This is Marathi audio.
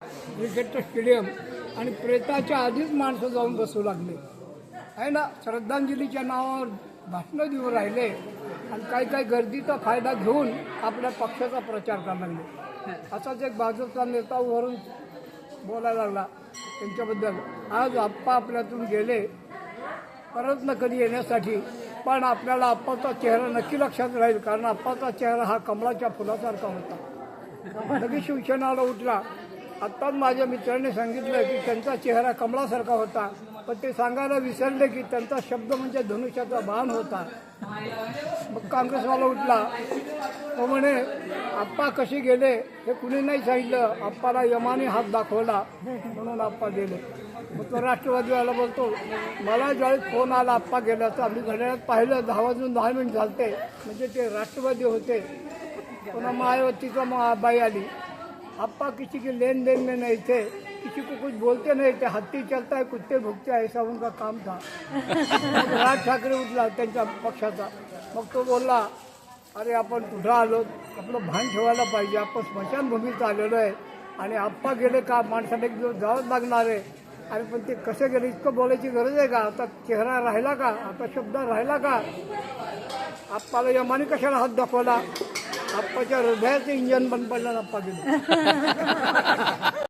क्रिकेटचं स्टेडियम आणि प्रेताच्या आधीच माणसं जाऊन बसू लागले आहे ना. श्रद्धांजलीच्या नावावर भाषणं देऊ राहिले आणि काही गर्दीचा फायदा घेऊन आपल्या पक्षाचा प्रचार करायला लागले. असाच एक भाजपचा नेता वरून बोलायला लागला त्यांच्याबद्दल. आज आप्पा आपल्यातून गेले, परत न कधी येण्यासाठी, पण आपल्याला आप्पाचा चेहरा नक्की लक्षात राहील, कारण आप्पाचा चेहरा हा कमळाच्या फुलासारखा होता. लगेच शिवसेनाला उठला. आत्ताच माझ्या मित्राने सांगितलं की त्यांचा चेहरा कमळासारखा होता, पण ते सांगायला विसरले की त्यांचा शब्द म्हणजे धनुष्याचा बाण होता. मग काँग्रेसवाला उठला, तो म्हणे आप्पा कसे गेले हे कुणी नाही सांगितलं, आप्पाला यमाने हात दाखवला म्हणून आप्पा गेले. मग तो राष्ट्रवादीवाला बोलतो, मला ज्यावेळेस फोन आला आप्पा गेल्याचं, आम्ही घड्याळात पाहिलं 10 वाजून 10 मिनिट झालते, म्हणजे ते राष्ट्रवादी होते. पुन्हा मायावतीचा बाई आली, आप्पा किसी के लेन देन में नहीं थे, किसी को कुछ बोलते नहीं थे, हत्ती चलता है कुत्ते भुकते हैं, ऐसा उनका काम था. राज ठाकरे उठला त्यांच्या पक्षाचा. मग तो बोलला, अरे आपण कुठं आलो, आपलं भान ठेवायला पाहिजे, आपण स्मशानभूमीत आलेलो आहे आणि आप्पा गेले का माणसाला एक दिवस जावंच लागणार आहे. अरे पण ते कसे गेले इतकं बोलायची गरज आहे का? आता चेहरा राहिला का? आता शब्द राहिला का? आप्पाला यमाने कशाला हात दाखवला? आप्पाच्या हृदयाचं इंजन बंद पडलं, आप्पा गेले.